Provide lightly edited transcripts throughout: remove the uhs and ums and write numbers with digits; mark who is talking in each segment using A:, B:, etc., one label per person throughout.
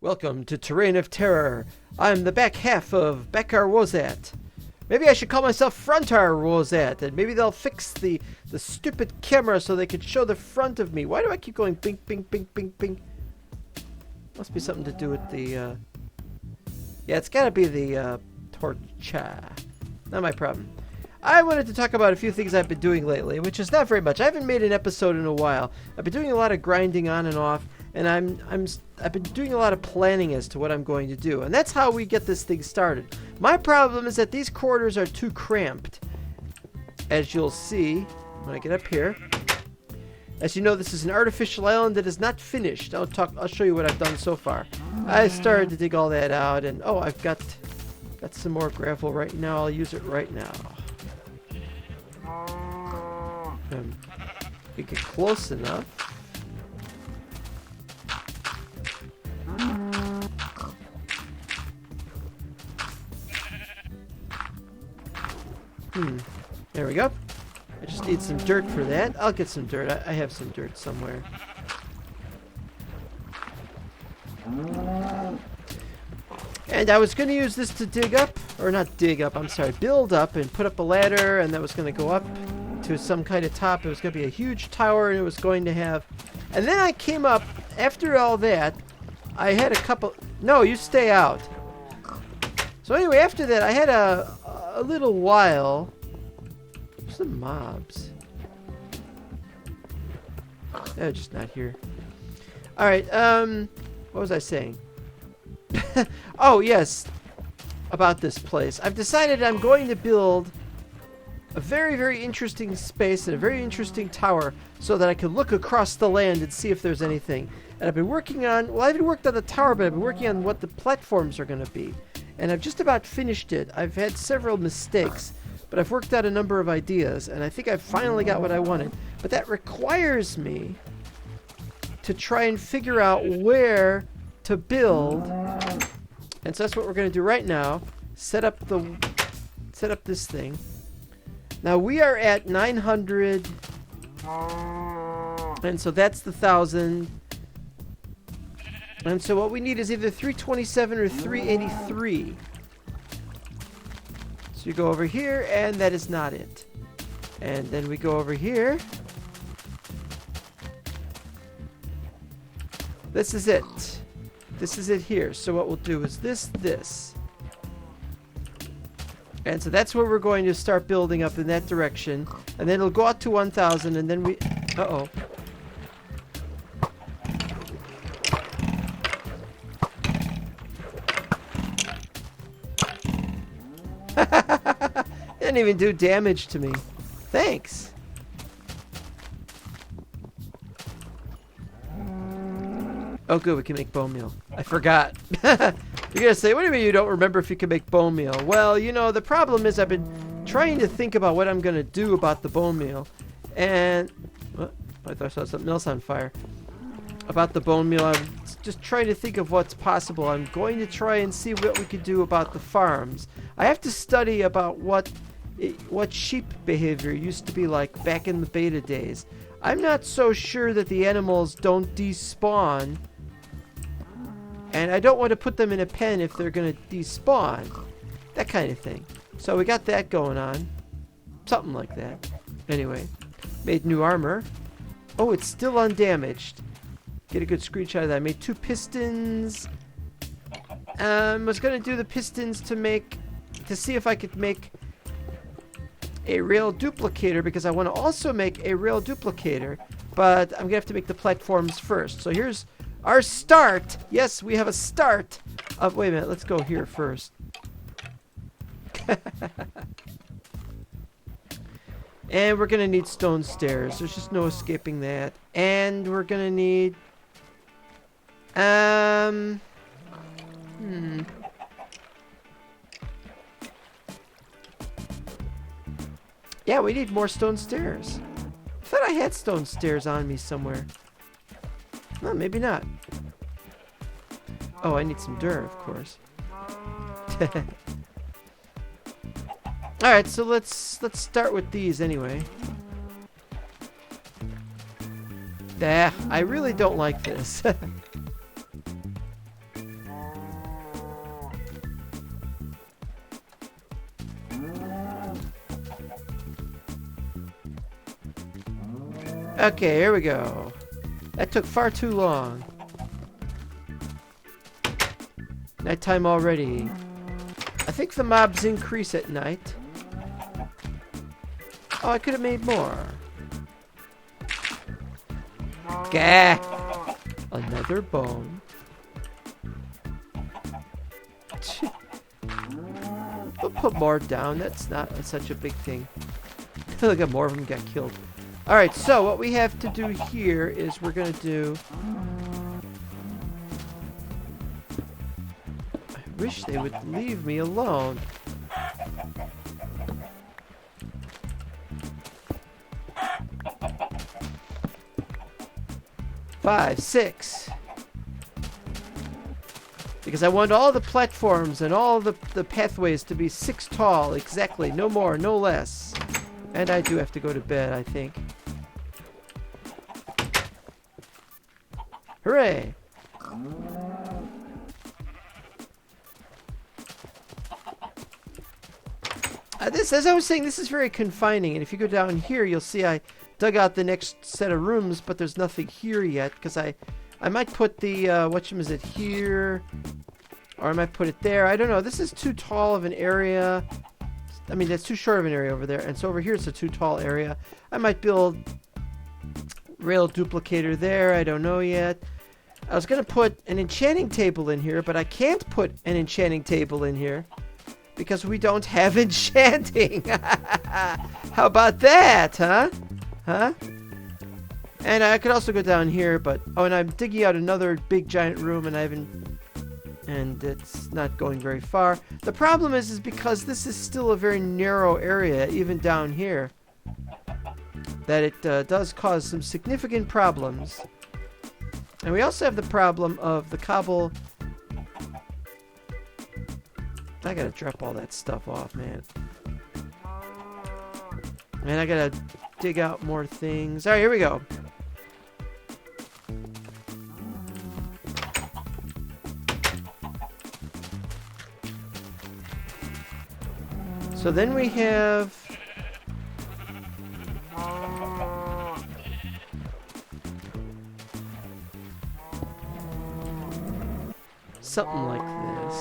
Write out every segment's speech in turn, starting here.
A: Welcome to Terrain of Terror. I'm the back half of Backar Wozat. Maybe I should call myself Frontar Wozat, and maybe they'll fix the stupid camera so they can show the front of me. Why do I keep going bink, bink, bink, bink, bink? Must be something to do with the, yeah, it's gotta be the, torcha. Not my problem. I wanted to talk about a few things I've been doing lately, which is not very much. I haven't made an episode in a while. I've been doing a lot of grinding on and off, and I've been doing a lot of planning as to what I'm going to do, and that's how we get this thing started. My problem is that these quarters are too cramped, as you'll see when I get up here. As you know, this is an artificial island that is not finished. I'll show you what I've done so far. I started to dig all that out, and oh, I've got some more gravel right now. I'll use it right now. You get close enough. There we go. I just need some dirt for that. I'll get some dirt. I have some dirt somewhere. And I was going to use this to dig up, or not dig up, I'm sorry, build up and put up a ladder, and that was going to go up to some kind of top. It was going to be a huge tower, and it was going to have... And then I came up, after all that, I had a couple... No, you stay out. So anyway, after that, I had a little while... Some mobs. They're just not here. Alright, what was I saying? Oh, yes. About this place. I've decided I'm going to build a very, very interesting space and a very interesting tower so that I can look across the land and see if there's anything. And I've been working on, well, I haven't worked on the tower, but I've been working on what the platforms are going to be. And I've just about finished it. I've had several mistakes, but I've worked out a number of ideas, and I think I've finally got what I wanted. But that requires me to try and figure out where to build. And so that's what we're going to do right now. Set up this thing. Now we are at 900, and so that's the 1,000. And so what we need is either 327 or 383. So you go over here, and that is not it. And then we go over here. This is it. This is it here. So what we'll do is this. And so that's where we're going to start building up in that direction. And then it'll go out to 1,000, and then we... Uh-oh. Didn't even do damage to me. Thanks. Oh, good. We can make bone meal. I forgot. You're going to say, what do you mean you don't remember if you can make bone meal? Well, you know, the problem is I've been trying to think about what I'm going to do about the bone meal. And... What? I thought I saw something else on fire. About the bone meal, I'm just trying to think of what's possible. I'm going to try and see what we could do about the farms. I have to study about what sheep behavior used to be like back in the beta days. I'm not so sure that the animals don't despawn, and I don't want to put them in a pen if they're going to despawn. That kind of thing. So we got that going on. Something like that. Anyway, made new armor. Oh, it's still undamaged. Get a good screenshot of that. I made 2 pistons. Was going to do the pistons to see if I could make a rail duplicator, because I want to also make a rail duplicator, but I'm going to have to make the platforms first. So here's our start. Yes, we have a start of... Wait a minute. Let's go here first. And we're going to need stone stairs. There's just no escaping that. And we're going to need... Yeah, we need more stone stairs. I thought I had stone stairs on me somewhere. No, maybe not. Oh, I need some dirt, of course. Alright, so let's start with these anyway. I really don't like this. Okay, here we go. That took far too long. Nighttime already. I think the mobs increase at night. Oh, I could have made more. Gah! Another bone. We'll put more down. That's not such a big thing. Look at more of them got killed. Alright, so what we have to do here is we're going to do... I wish they would leave me alone. Five, six. Because I want all the platforms and all the pathways to be 6 tall. Exactly. No more, no less. And I do have to go to bed, I think. Hooray! As I was saying, this is very confining. And if you go down here, you'll see I dug out the next set of rooms, but there's nothing here yet. Because I might put the, whatchamazit here. Or I might put it there. I don't know. This is too tall of an area. I mean, that's too short of an area over there. And so over here, it's a too tall area. I might build rail duplicator there. I don't know yet. I was going to put an enchanting table in here, but I can't put an enchanting table in here because we don't have enchanting. How about that, huh? Huh? And I could also go down here, but... Oh, and I'm digging out another big giant room, and I haven't... And it's not going very far. The problem is because this is still a very narrow area, even down here, that it does cause some significant problems. And we also have the problem of the cobble. I gotta drop all that stuff off, man. And I gotta dig out more things. Alright, here we go. So then we have... something like this.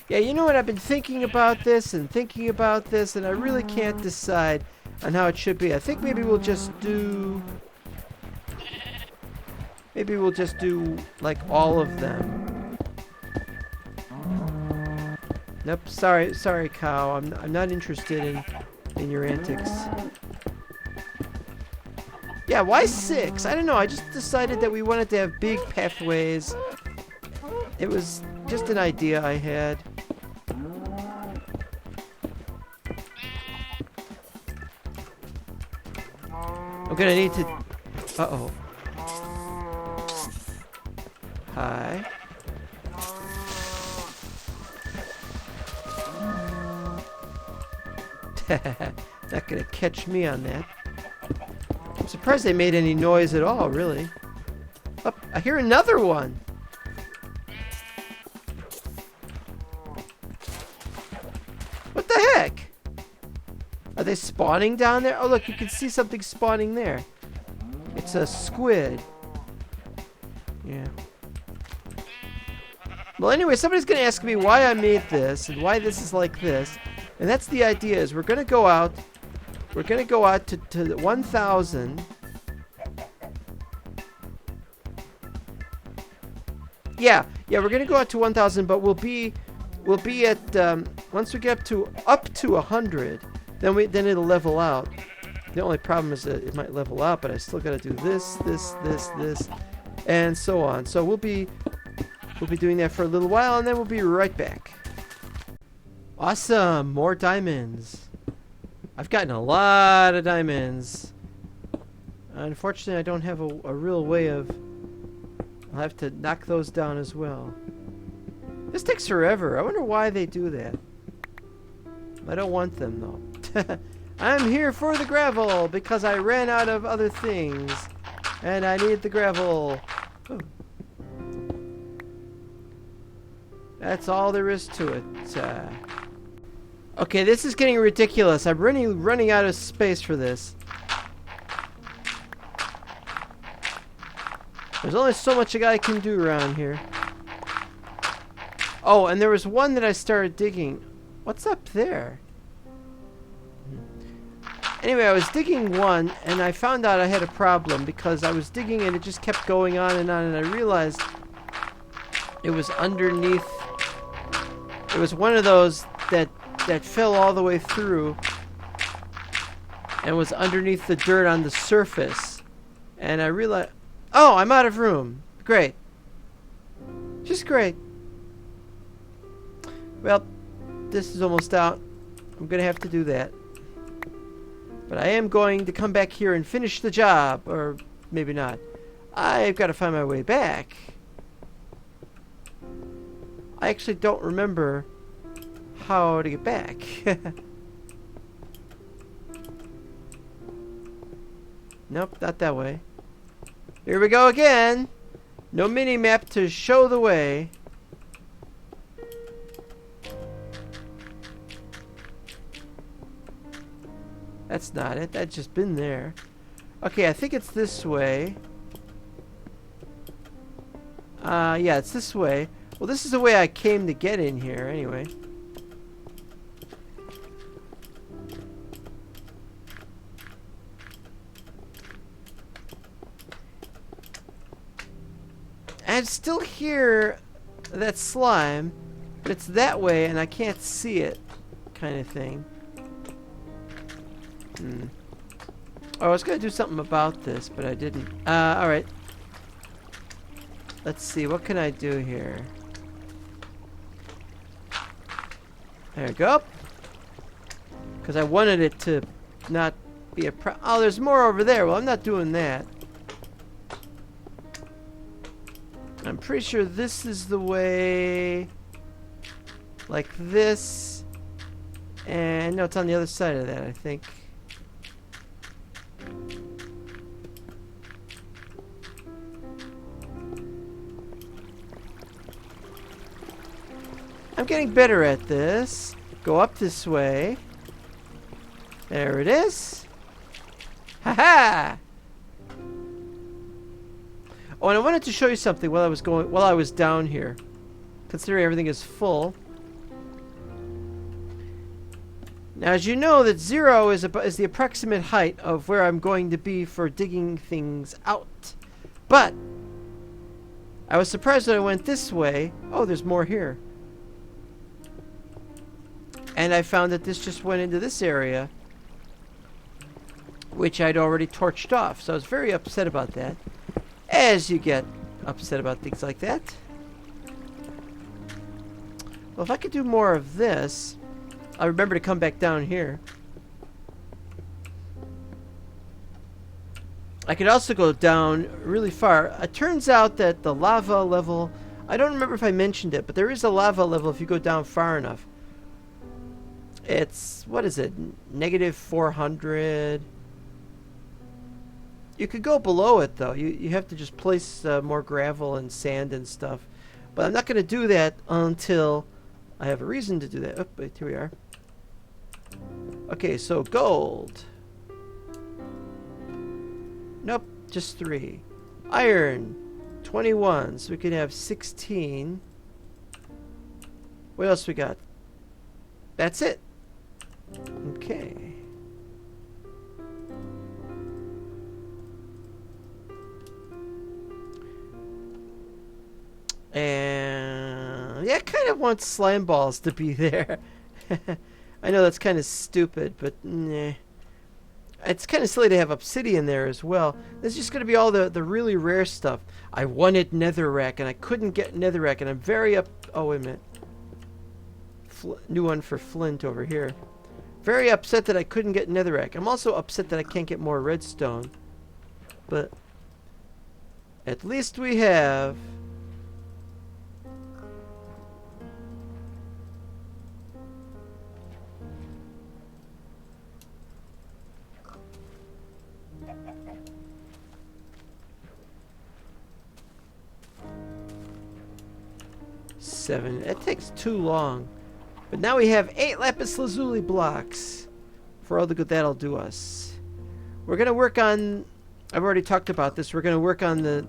A: Yeah, you know what? I've been thinking about this, and I really can't decide on how it should be. I think maybe we'll just do... Maybe we'll just do, like, all of them. Nope, sorry, cow. I'm not interested in your antics. Yeah, why 6? I don't know. I just decided that we wanted to have big pathways. It was just an idea I had. I'm gonna need to... Uh-oh. Hi. Not gonna catch me on that. I'm surprised they made any noise at all, really. Oh, I hear another one! What the heck? Are they spawning down there? Oh, look, you can see something spawning there. It's a squid. Yeah. Well, anyway, somebody's going to ask me why I made this and why this is like this. And that's the idea, is we're going to go out. We're going to go out to 1,000. Yeah, we're going to go out to 1,000, but we'll be at once we get up to 100. Then it'll level out. The only problem is that it might level out, but I still got to do this, and so on. So we'll be doing that for a little while, and then we'll be right back. Awesome, more diamonds. I've gotten a lot of diamonds. Unfortunately, I don't have a real way of... I'll have to knock those down as well. This takes forever. I wonder why they do that. I don't want them, though. I'm here for the gravel because I ran out of other things. And I need the gravel. Ooh. That's all there is to it. Okay, this is getting ridiculous. I'm running out of space for this. There's only so much a guy can do around here. Oh, and there was one that I started digging. What's up there? Anyway, I was digging one, and I found out I had a problem because I was digging and it just kept going on, and I realized it was underneath. It was one of those that fell all the way through and was underneath the dirt on the surface. And I realized, oh, I'm out of room. Great. Just great. Well, this is almost out. I'm going to have to do that. But I am going to come back here and finish the job. Or maybe not. I've got to find my way back. I actually don't remember how to get back. Nope, not that way. Here we go again. No mini-map to show the way. That's not it. That's just been there. Okay, I think it's this way. Yeah, it's this way. Well, this is the way I came to get in here, anyway. I still hear that slime, but it's that way and I can't see it, kind of thing. Oh, I was going to do something about this, but I didn't. Alright. Let's see, what can I do here? There we go. Because I wanted it to not be a oh, there's more over there. Well, I'm not doing that. I'm pretty sure this is the way. Like this. And no, it's on the other side of that, I think. I'm getting better at this. Go up this way. There it is. Ha-ha! Oh, and I wanted to show you something while I was down here. Considering everything is full. Now, as you know, that 0 is the approximate height of where I'm going to be for digging things out. But I was surprised when I went this way. Oh, there's more here. And I found that this just went into this area, which I'd already torched off. So I was very upset about that. As you get upset about things like that. Well, if I could do more of this, I'll remember to come back down here. I could also go down really far. It turns out that the lava level, I don't remember if I mentioned it, but there is a lava level if you go down far enough. It's, what is it, -400. You could go below it, though. You have to just place more gravel and sand and stuff. But I'm not going to do that until I have a reason to do that. Oh, wait, here we are. Okay, so gold. Nope, just 3. Iron, 21. So we can have 16. What else we got? That's it. Okay. And yeah, I kind of want slime balls to be there. I know that's kind of stupid, but nah. It's kind of silly to have obsidian there as well. This is just going to be all the really rare stuff. I wanted netherrack, and I couldn't get netherrack, and I'm very oh, wait a minute. New one for flint over here. Very upset that I couldn't get netherrack. I'm also upset that I can't get more redstone. But at least we have... 7. It takes too long. But now we have 8 lapis lazuli blocks. For all the good that'll do us. We're going to work on... I've already talked about this. We're going to work on the...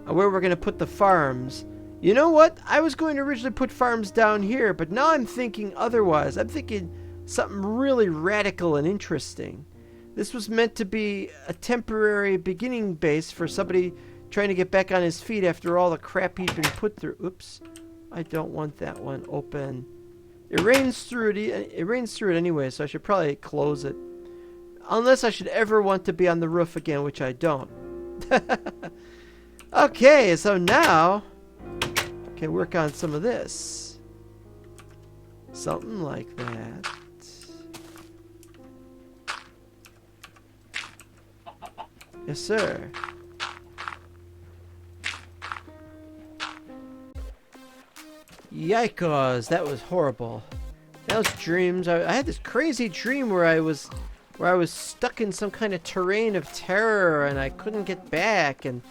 A: where we're going to put the farms. You know what? I was going to originally put farms down here, but now I'm thinking otherwise. I'm thinking something really radical and interesting. This was meant to be a temporary beginning base for somebody trying to get back on his feet after all the crap he'd been put through. Oops. I don't want that one open. It rains through it. It rains through it anyway, so I should probably close it. Unless I should ever want to be on the roof again, which I don't. Okay, so now I can work on some of this. Something like that. Yes, sir. Yikes, that was horrible. That was dreams. I had this crazy dream where I was stuck in some kind of terrain of terror and I couldn't get back and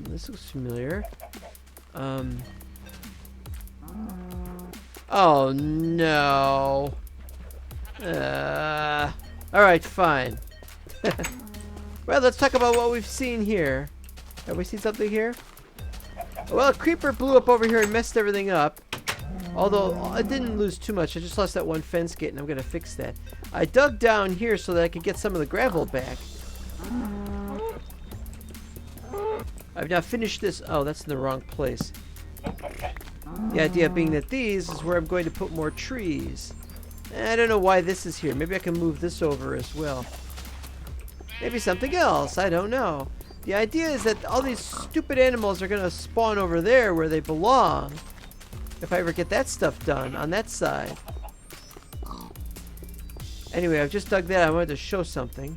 A: this looks familiar. Oh no. Alright, fine. Well, let's talk about what we've seen here. Have we seen something here? Well, a creeper blew up over here and messed everything up. Although, I didn't lose too much. I just lost that one fence gate, and I'm going to fix that. I dug down here so that I could get some of the gravel back. I've now finished this. Oh, that's in the wrong place. The idea being that these is where I'm going to put more trees. I don't know why this is here. Maybe I can move this over as well. Maybe something else. I don't know. The idea is that all these stupid animals are going to spawn over there where they belong. If I ever get that stuff done on that side. Anyway, I've just dug that. I wanted to show something.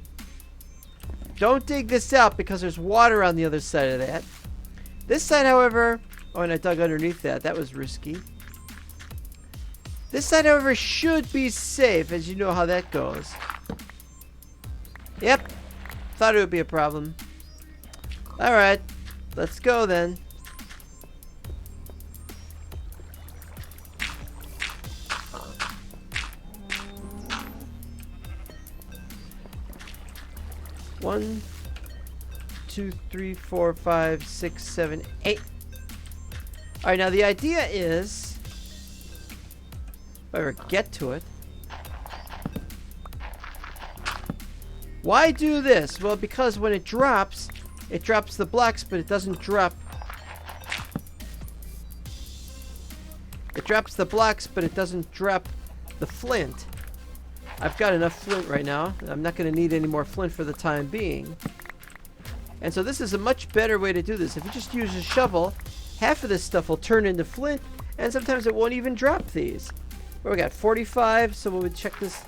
A: Don't dig this out because there's water on the other side of that. This side, however... Oh, and I dug underneath that. That was risky. This side, however, should be safe, as you know how that goes. Yep. Thought it would be a problem. Alright. Let's go then. One, 2, 3, 4, 5, 6, 7, 8. Alright, now the idea is, if I ever get to it, why do this? Well, because when it drops the blocks, but it doesn't drop. It drops the blocks, but it doesn't drop the flint. I've got enough flint right now. I'm not going to need any more flint for the time being. And so this is a much better way to do this. If you just use a shovel, half of this stuff will turn into flint, and sometimes it won't even drop these. Well, we got 45, so we'll check this.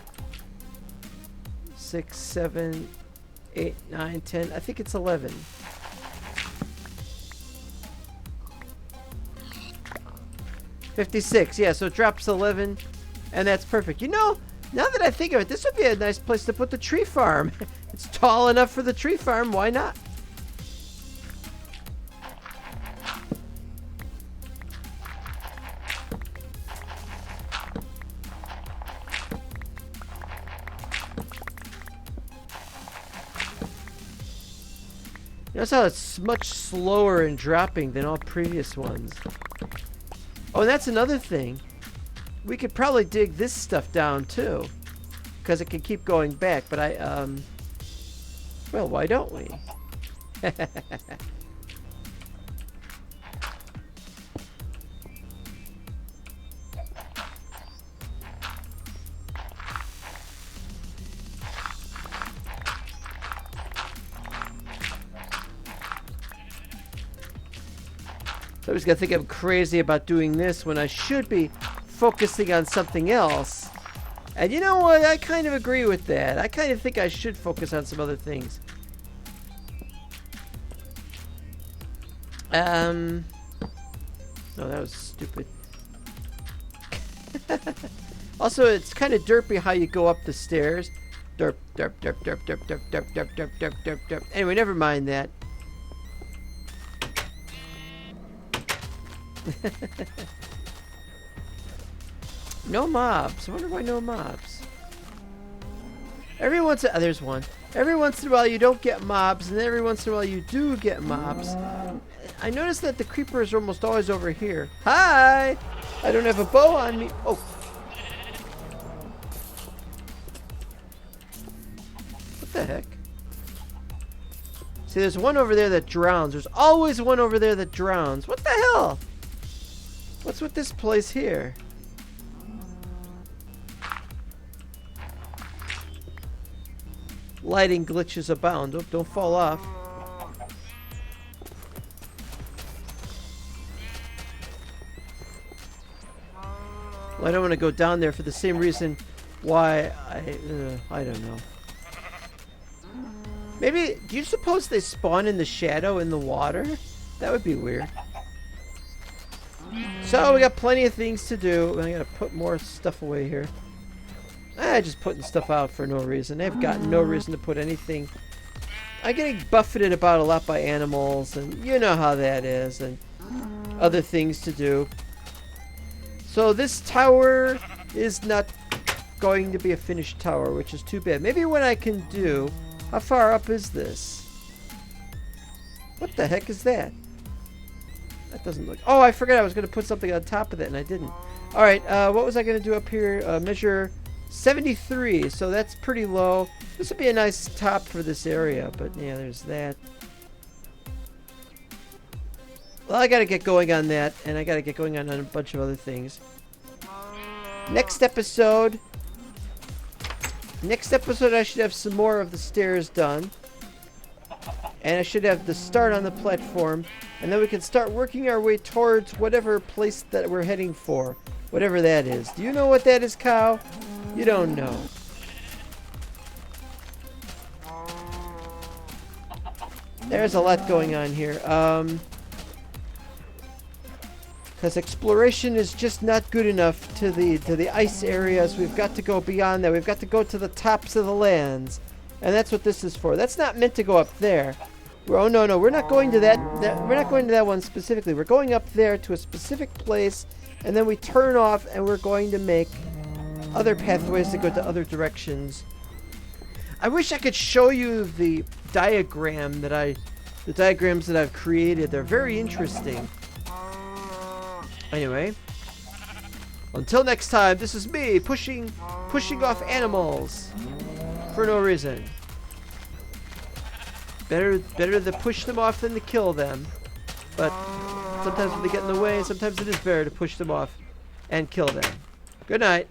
A: 6, 7, 8, 9, 10. I think it's 11. $56. Yeah, so it drops 11, and that's perfect. You know, now that I think of it, this would be a nice place to put the tree farm. It's tall enough for the tree farm. Why not? Notice how it's much slower in dropping than all previous ones. Oh, and that's another thing. We could probably dig this stuff down too, because it can keep going back. But well, why don't we? Somebody's gonna think I'm crazy about doing this when I should be focusing on something else. And you know what? I kind of agree with that. I kind of think I should focus on some other things. No, that was stupid. Also, it's kind of derpy how you go up the stairs. Derp, derp, derp, derp, derp, derp, derp, derp, derp, derp, derp, derp. Anyway, never mind that. No mobs. I wonder why no mobs. Every once in there's one. Every once in a while you don't get mobs, and then every once in a while you do get mobs. I noticed that the creepers are almost always over here. Hi! I don't have a bow on me. Oh. What the heck? See, there's one over there that drowns. There's always one over there that drowns. What the hell? What's with this place here? Lighting glitches abound. Oh, don't fall off. Well, I don't want to go down there for the same reason why I don't know. Maybe, do you suppose they spawn in the shadow in the water? That would be weird. So we got plenty of things to do. I gotta put more stuff away here. Just putting stuff out for no reason. They've got no reason to put anything. I'm getting buffeted about a lot by animals, and you know how that is, and other things to do. So this tower is not going to be a finished tower, which is too bad. Maybe what I can do... How far up is this? What the heck is that? That doesn't look... Oh, I forgot I was going to put something on top of that, and I didn't. Alright, what was I going to do up here? Measure 73, so that's pretty low. This would be a nice top for this area, but yeah, there's that. Well, I got to get going on that, and I got to get going on a bunch of other things. Next episode, I should have some more of the stairs done. And I should have the start on the platform. And then we can start working our way towards whatever place that we're heading for. Whatever that is. Do you know what that is, Cow? You don't know. There's a lot going on here. Because exploration is just not good enough to the ice areas. We've got to go beyond that. We've got to go to the tops of the lands. And that's what this is for. That's not meant to go up there. Oh, no, we're not going to that we're not going to that one specifically. We're going up there to a specific place, and then we turn off, and we're going to make other pathways that go to other directions. I wish I could show you the diagrams that I've created. They're very interesting. Anyway, until next time, this is me pushing off animals for no reason. Better to push them off than to kill them. But sometimes when they get in the way, sometimes it is better to push them off and kill them. Good night.